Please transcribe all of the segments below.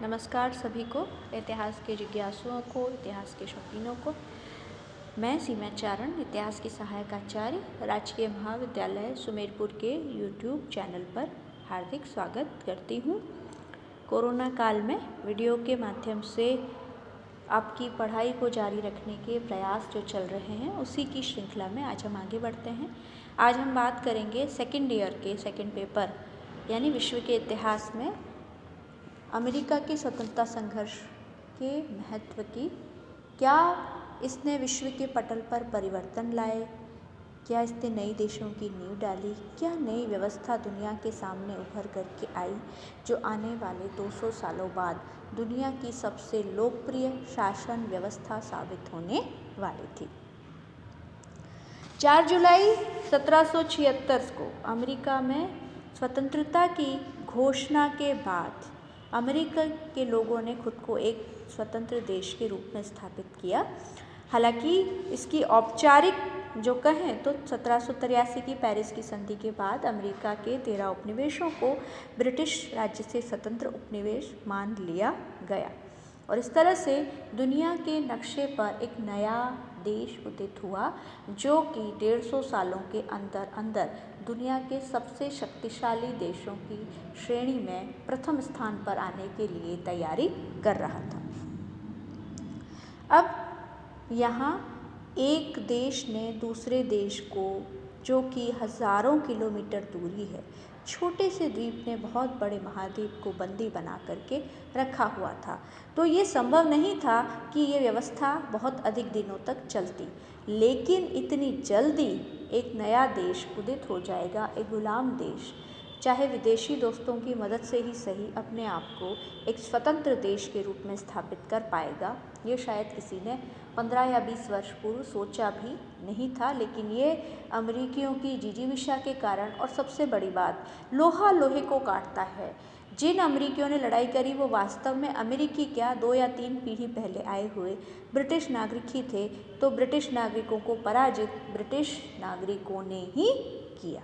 नमस्कार सभी को, इतिहास के जिज्ञासुओं को, इतिहास के शौकीनों को। मैं सीमा चारण, इतिहास की सहायक आचार्य, राजकीय महाविद्यालय सुमेरपुर के यूट्यूब चैनल पर हार्दिक स्वागत करती हूँ। कोरोना काल में वीडियो के माध्यम से आपकी पढ़ाई को जारी रखने के प्रयास जो चल रहे हैं, उसी की श्रृंखला में आज हम आगे बढ़ते हैं। आज हम बात करेंगे सेकेंड ईयर के सेकेंड पेपर यानी विश्व के इतिहास में अमेरिका के स्वतंत्रता संघर्ष के महत्व की। क्या इसने विश्व के पटल पर परिवर्तन लाए? क्या इसने नई देशों की नींव डाली? क्या नई व्यवस्था दुनिया के सामने उभर करके आई जो आने वाले 200 सालों बाद दुनिया की सबसे लोकप्रिय शासन व्यवस्था साबित होने वाली थी? 4 जुलाई 1776 को अमेरिका में स्वतंत्रता की घोषणा के बाद अमेरिका के लोगों ने खुद को एक स्वतंत्र देश के रूप में स्थापित किया। हालांकि इसकी औपचारिक जो कहें तो 1783 की पेरिस की संधि के बाद अमेरिका के 13 उपनिवेशों को ब्रिटिश राज्य से स्वतंत्र उपनिवेश मान लिया गया और इस तरह से दुनिया के नक्शे पर एक नया देश उदित हुआ जो कि 150 सालों के अंदर दुनिया के सबसे शक्तिशाली देशों की श्रेणी में प्रथम स्थान पर आने के लिए तैयारी कर रहा था। अब यहाँ एक देश ने दूसरे देश को, जो कि हज़ारों किलोमीटर दूरी है, छोटे से द्वीप ने बहुत बड़े महाद्वीप को बंदी बना करके रखा हुआ था। तो ये संभव नहीं था कि ये व्यवस्था बहुत अधिक दिनों तक चलती, लेकिन इतनी जल्दी एक नया देश उदित हो जाएगा, एक गुलाम देश, चाहे विदेशी दोस्तों की मदद से ही सही, अपने आप को एक स्वतंत्र देश के रूप में स्थापित कर पाएगा। ये शायद किसी ने 15 या 20 वर्ष पूर्व सोचा भी नहीं था, लेकिन ये अमेरिकियों की जिजीविषा के कारण, और सबसे बड़ी बात, लोहा लोहे को काटता है। जिन अमेरिकियों ने लड़ाई करी वो वास्तव में अमेरिकी क्या, 2 या 3 पीढ़ी पहले आए हुए ब्रिटिश नागरिक ही थे। तो ब्रिटिश नागरिकों को पराजित ब्रिटिश नागरिकों ने ही किया।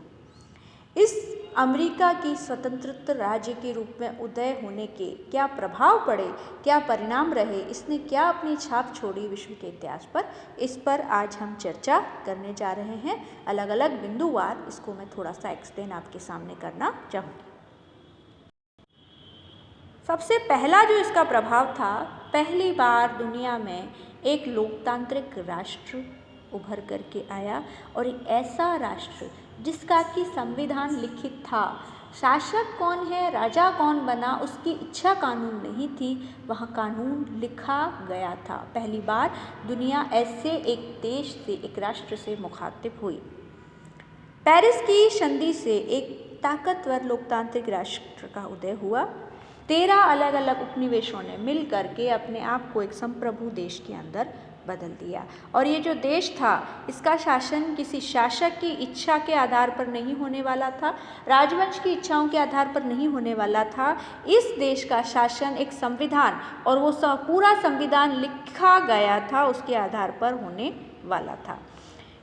इस अमेरिका की स्वतंत्र राज्य के रूप में उदय होने के क्या प्रभाव पड़े, क्या परिणाम रहे, इसने क्या अपनी छाप छोड़ी विश्व के इतिहास पर, इस पर आज हम चर्चा करने जा रहे हैं। अलग अलग बिंदुवार इसको मैं थोड़ा सा एक्सप्लेन आपके सामने करना चाहूँगी। सबसे पहला जो इसका प्रभाव था, पहली बार दुनिया में एक लोकतांत्रिक राष्ट्र उभर करके आया और एक ऐसा राष्ट्र जिसका कि संविधान लिखित था। शासक कौन है, राजा कौन बना, उसकी इच्छा कानून नहीं थी, वह कानून लिखा गया था। पहली बार दुनिया ऐसे एक देश से, एक राष्ट्र से मुखातिब हुई। पेरिस की संधि से एक ताकतवर लोकतांत्रिक राष्ट्र का उदय हुआ। 13 अलग अलग उपनिवेशों ने मिल करके अपने आप को एक संप्रभु देश के अंदर बदल दिया और ये जो देश था, इसका शासन किसी शासक की इच्छा के आधार पर नहीं होने वाला था, राजवंश की इच्छाओं के आधार पर नहीं होने वाला था। इस देश का शासन एक संविधान, और वो पूरा संविधान लिखा गया था, उसके आधार पर होने वाला था।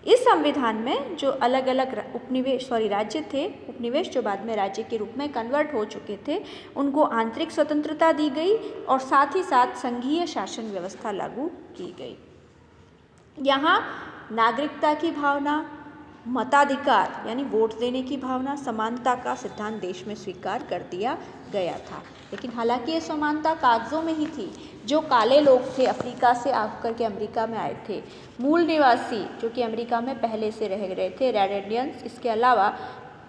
इस संविधान में जो अलग अलग राज्य थे, उपनिवेश जो बाद में राज्य के रूप में कन्वर्ट हो चुके थे, उनको आंतरिक स्वतंत्रता दी गई और साथ ही साथ संघीय शासन व्यवस्था लागू की गई। यहाँ नागरिकता की भावना, मताधिकार यानी वोट देने की भावना, समानता का सिद्धांत देश में स्वीकार कर दिया गया था। लेकिन हालांकि ये समानता कागजों में ही थी। जो काले लोग थे, अफ्रीका से आकर के अमेरिका में आए थे, मूल निवासी जो कि अमेरिका में पहले से रह रहे थे, रेड इंडियंस, इसके अलावा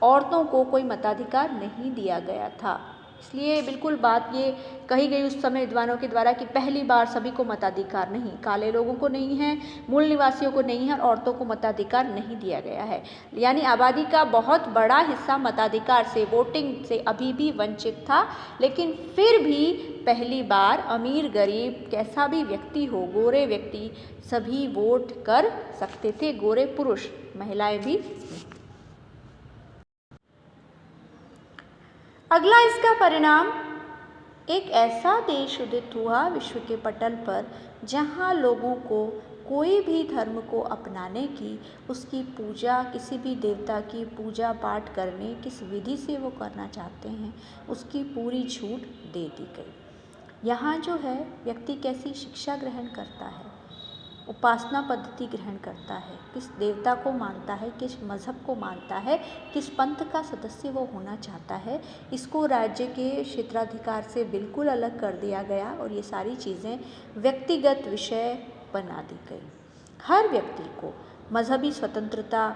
औरतों को कोई मताधिकार नहीं दिया गया था। इसलिए बिल्कुल बात ये कही गई उस समय विद्वानों के द्वारा कि पहली बार सभी को मताधिकार नहीं, काले लोगों को नहीं है, मूल निवासियों को नहीं है, और औरतों को मताधिकार नहीं दिया गया है। यानी आबादी का बहुत बड़ा हिस्सा मताधिकार से, वोटिंग से अभी भी वंचित था। लेकिन फिर भी पहली बार अमीर गरीब कैसा भी व्यक्ति हो, गोरे व्यक्ति सभी वोट कर सकते थे, गोरे पुरुष, महिलाएं भी। अगला इसका परिणाम, एक ऐसा देश उदित हुआ विश्व के पटल पर जहाँ लोगों को कोई भी धर्म को अपनाने की, उसकी पूजा, किसी भी देवता की पूजा पाठ करने, किस विधि से वो करना चाहते हैं, उसकी पूरी छूट दे दी गई। यहाँ जो है व्यक्ति कैसी शिक्षा ग्रहण करता है, उपासना पद्धति ग्रहण करता है, किस देवता को मानता है, किस मज़हब को मानता है, किस पंथ का सदस्य वो होना चाहता है, इसको राज्य के क्षेत्राधिकार से बिल्कुल अलग कर दिया गया और ये सारी चीज़ें व्यक्तिगत विषय बना दी गई। हर व्यक्ति को मजहबी स्वतंत्रता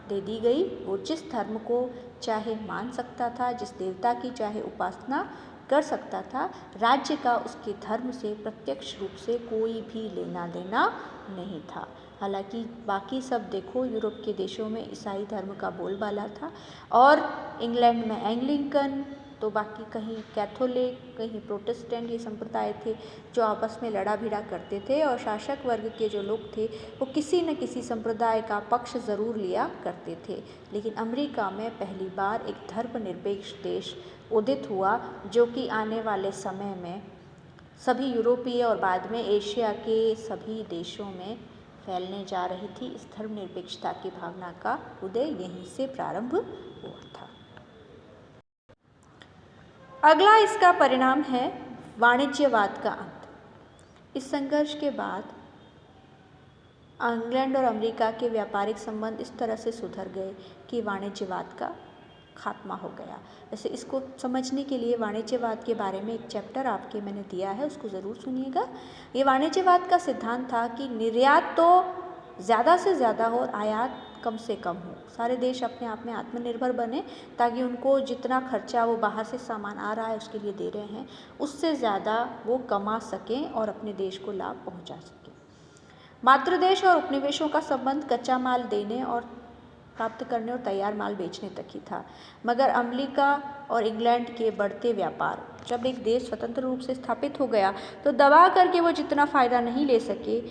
दे दी गई। वो जिस धर्म को चाहे मान सकता था, जिस देवता की चाहे उपासना कर सकता था। राज्य का उसके धर्म से प्रत्यक्ष रूप से कोई भी लेना देना नहीं था। हालांकि बाकी सब देखो, यूरोप के देशों में ईसाई धर्म का बोलबाला था और इंग्लैंड में एंग्लिकन, तो बाकी कहीं कैथोलिक, कहीं प्रोटेस्टेंट, ये संप्रदाय थे जो आपस में लड़ा भिड़ा करते थे और शासक वर्ग के जो लोग थे वो किसी न किसी संप्रदाय का पक्ष ज़रूर लिया करते थे। लेकिन अमेरिका में पहली बार एक धर्मनिरपेक्ष देश उदित हुआ जो कि आने वाले समय में सभी यूरोपीय और बाद में एशिया के सभी देशों में फैलने जा रही थी। इस धर्मनिरपेक्षता की भावना का उदय यहीं से प्रारंभ हुआ था। अगला इसका परिणाम है वाणिज्यवाद का अंत। इस संघर्ष के बाद इंग्लैंड और अमेरिका के व्यापारिक संबंध इस तरह से सुधर गए कि वाणिज्यवाद का खात्मा हो गया। वैसे इसको समझने के लिए वाणिज्यवाद के बारे में एक चैप्टर आपके मैंने दिया है, उसको ज़रूर सुनिएगा। ये वाणिज्यवाद का सिद्धांत था कि निर्यात तो ज़्यादा से ज़्यादा हो और आयात कम से कम हो। सारे देश अपने आप में आत्मनिर्भर बने ताकि उनको जितना खर्चा वो बाहर से सामान आ रहा है उसके लिए दे रहे हैं, उससे ज़्यादा वो कमा सकें और अपने देश को लाभ पहुंचा सकें। मातृदेश और उपनिवेशों का संबंध कच्चा माल देने और प्राप्त करने और तैयार माल बेचने तक ही था। मगर अमेरिका और इंग्लैंड के बढ़ते व्यापार, जब एक देश स्वतंत्र रूप से स्थापित हो गया तो दबा करके वो जितना फ़ायदा नहीं ले सके,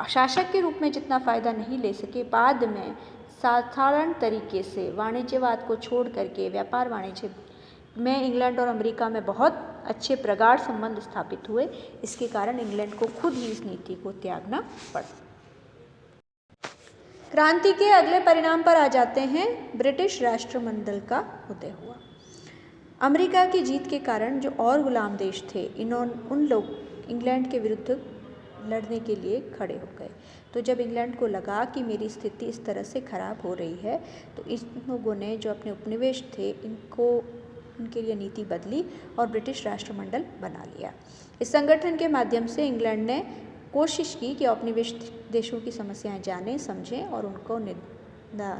शासक के रूप में जितना फ़ायदा नहीं ले सके, बाद में साधारण तरीके से वाणिज्यवाद को छोड़ करके व्यापार वाणिज्य में इंग्लैंड और अमेरिका में बहुत अच्छे प्रगाढ़ संबंध स्थापित हुए। इसके कारण इंग्लैंड को खुद ही इस नीति को त्यागना पड़ा। क्रांति के अगले परिणाम पर आ जाते हैं। ब्रिटिश राष्ट्रमंडल का उदय हुआ। अमेरिका की जीत के कारण जो और गुलाम देश थे, उन लोग इंग्लैंड के विरुद्ध लड़ने के लिए खड़े हो गए। तो जब इंग्लैंड को लगा कि मेरी स्थिति इस तरह से खराब हो रही है, तो इन लोगों ने जो अपने उपनिवेश थे इनको उनके लिए नीति बदली और ब्रिटिश राष्ट्रमंडल बना लिया। इस संगठन के माध्यम से इंग्लैंड ने कोशिश की कि उपनिवेश देशों की समस्याएं जानें, समझें और उनको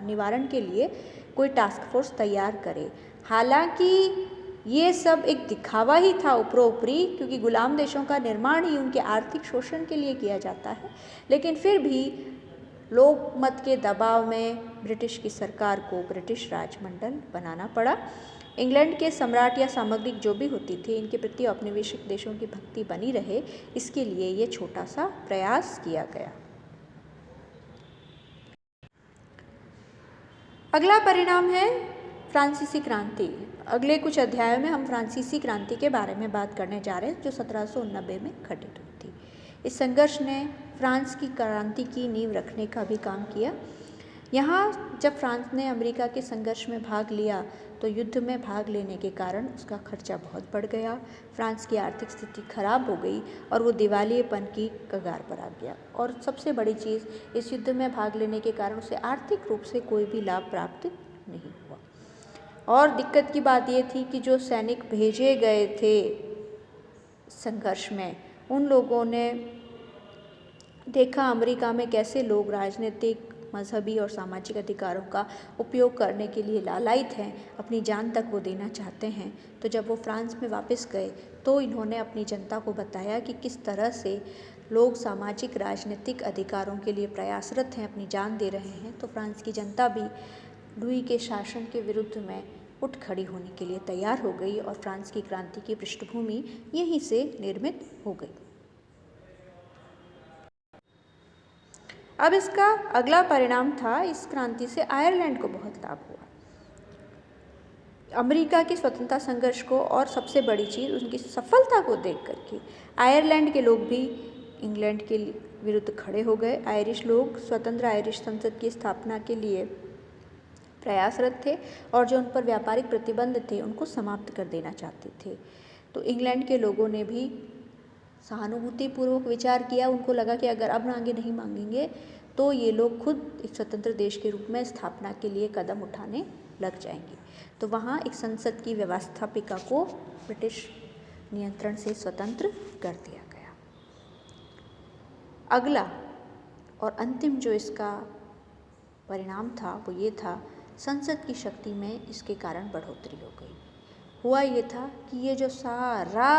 निवारण के लिए कोई टास्क फोर्स तैयार करे। हालांकि ये सब एक दिखावा ही था ऊपरी, क्योंकि गुलाम देशों का निर्माण ही उनके आर्थिक शोषण के लिए किया जाता है। लेकिन फिर भी लोकमत के दबाव में ब्रिटिश की सरकार को ब्रिटिश राजमंडल बनाना पड़ा। इंग्लैंड के सम्राट या सामग्रिक जो भी होती थी, इनके प्रति औपनिवेशिक देशों की भक्ति बनी रहे, इसके लिए ये छोटा सा प्रयास किया गया। अगला परिणाम है फ्रांसीसी क्रांति। अगले कुछ अध्यायों में हम फ्रांसीसी क्रांति के बारे में बात करने जा रहे हैं, जो 1789 में घटित हुई थी। इस संघर्ष ने फ्रांस की क्रांति की नींव रखने का भी काम किया। यहाँ जब फ्रांस ने अमेरिका के संघर्ष में भाग लिया तो युद्ध में भाग लेने के कारण उसका खर्चा बहुत बढ़ गया, फ्रांस की आर्थिक स्थिति खराब हो गई और वो दिवालियेपन की कगार पर आ गया। और सबसे बड़ी चीज़, इस युद्ध में भाग लेने के कारण उसे आर्थिक रूप से कोई भी लाभ प्राप्त नहीं हुआ। और दिक्कत की बात ये थी कि जो सैनिक भेजे गए थे संघर्ष में, उन लोगों ने देखा अमेरिका में कैसे लोग राजनीतिक, मजहबी और सामाजिक अधिकारों का उपयोग करने के लिए लालायित हैं, अपनी जान तक वो देना चाहते हैं। तो जब वो फ्रांस में वापस गए तो इन्होंने अपनी जनता को बताया कि किस तरह से लोग सामाजिक राजनीतिक अधिकारों के लिए प्रयासरत हैं, अपनी जान दे रहे हैं। तो फ्रांस की जनता भी लुई के शासन के विरुद्ध में उठ खड़ी होने के लिए तैयार हो गई और फ्रांस की क्रांति की पृष्ठभूमि यहीं से निर्मित हो गई। अब इसका अगला परिणाम था, इस क्रांति से आयरलैंड को बहुत लाभ हुआ। अमेरिका की स्वतंत्रता संघर्ष को और सबसे बड़ी चीज़ उनकी सफलता को देख करके आयरलैंड के लोग भी इंग्लैंड के विरुद्ध खड़े हो गए। आयरिश लोग स्वतंत्र आयरिश संसद की स्थापना के लिए प्रयासरत थे और जो उन पर व्यापारिक प्रतिबंध थे उनको समाप्त कर देना चाहते थे। तो इंग्लैंड के लोगों ने भी सहानुभूतिपूर्वक विचार किया। उनको लगा कि अगर अब आगे नहीं मांगेंगे तो ये लोग खुद एक स्वतंत्र देश के रूप में स्थापना के लिए कदम उठाने लग जाएंगे। तो वहाँ एक संसद की व्यवस्थापिका को ब्रिटिश नियंत्रण से स्वतंत्र कर दिया गया। अगला और अंतिम जो इसका परिणाम था वो ये था, संसद की शक्ति में इसके कारण बढ़ोतरी हो गई। हुआ ये था कि ये जो सारा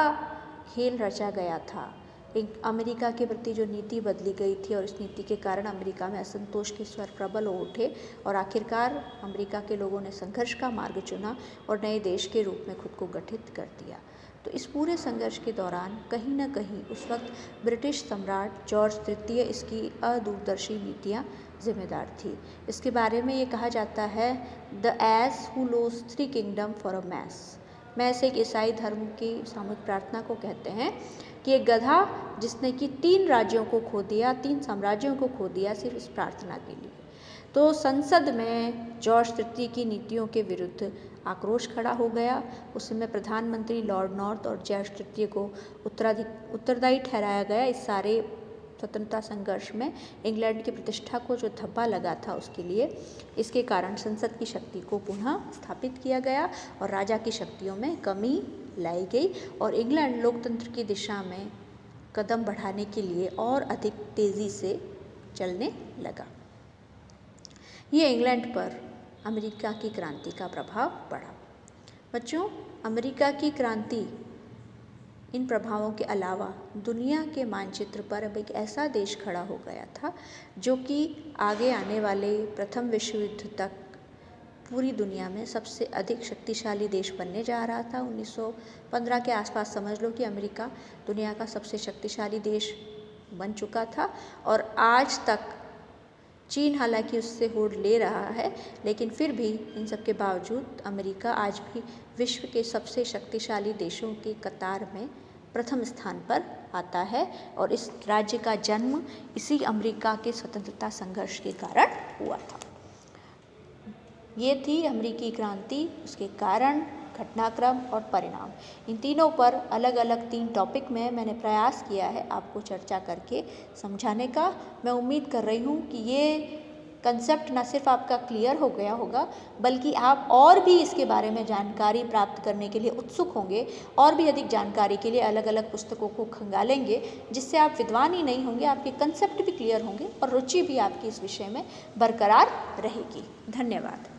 खेल रचा गया था, एक अमेरिका के प्रति जो नीति बदली गई थी और इस नीति के कारण अमेरिका में असंतोष के स्वर प्रबल हो उठे और आखिरकार अमेरिका के लोगों ने संघर्ष का मार्ग चुना और नए देश के रूप में खुद को गठित कर दिया। तो इस पूरे संघर्ष के दौरान कहीं न कहीं उस वक्त ब्रिटिश सम्राट जॉर्ज तृतीय इसकी अदूरदर्शी नीतियाँ जिम्मेदार थी। इसके बारे में ये कहा जाता है, the ass who lose 3 kingdom for a mass. Mass एक ईसाई धर्म की सामूहिक प्रार्थना को कहते हैं कि एक गधा जिसने कि 3 राज्यों को खो दिया, 3 साम्राज्यों को खो दिया सिर्फ इस प्रार्थना के लिए। तो संसद में जॉर्ज तृतीय की नीतियों के विरुद्ध आक्रोश खड़ा हो गया। उस समय प्रधानमंत्री लॉर्ड नॉर्थ और जॉर्ज तृतीय को उत्तरदायी ठहराया गया इस सारे स्वतंत्रता संघर्ष में। इंग्लैंड की प्रतिष्ठा को जो धब्बा लगा था उसके लिए, इसके कारण संसद की शक्ति को पुनः स्थापित किया गया और राजा की शक्तियों में कमी लाई गई और इंग्लैंड लोकतंत्र की दिशा में कदम बढ़ाने के लिए और अधिक तेज़ी से चलने लगा। ये इंग्लैंड पर अमेरिका की क्रांति का प्रभाव पड़ा। बच्चों, अमेरिका की क्रांति इन प्रभावों के अलावा दुनिया के मानचित्र पर अब एक ऐसा देश खड़ा हो गया था जो कि आगे आने वाले प्रथम विश्व युद्ध तक पूरी दुनिया में सबसे अधिक शक्तिशाली देश बनने जा रहा था। 1915 के आसपास समझ लो कि अमेरिका दुनिया का सबसे शक्तिशाली देश बन चुका था और आज तक चीन हालांकि उससे होड़ ले रहा है, लेकिन फिर भी इन सब के बावजूद अमेरिका आज भी विश्व के सबसे शक्तिशाली देशों की कतार में प्रथम स्थान पर आता है और इस राज्य का जन्म इसी अमेरिका के स्वतंत्रता संघर्ष के कारण हुआ था। ये थी अमेरिकी क्रांति, उसके कारण, घटनाक्रम और परिणाम। इन तीनों पर अलग अलग 3 टॉपिक में मैंने प्रयास किया है आपको चर्चा करके समझाने का। मैं उम्मीद कर रही हूँ कि ये कंसेप्ट न सिर्फ आपका क्लियर हो गया होगा, बल्कि आप और भी इसके बारे में जानकारी प्राप्त करने के लिए उत्सुक होंगे और भी अधिक जानकारी के लिए अलग अलग पुस्तकों को खंगालेंगे, जिससे आप विद्वान ही नहीं होंगे, आपके कंसेप्ट भी क्लियर होंगे और रुचि भी आपकी इस विषय में बरकरार रहेगी। धन्यवाद।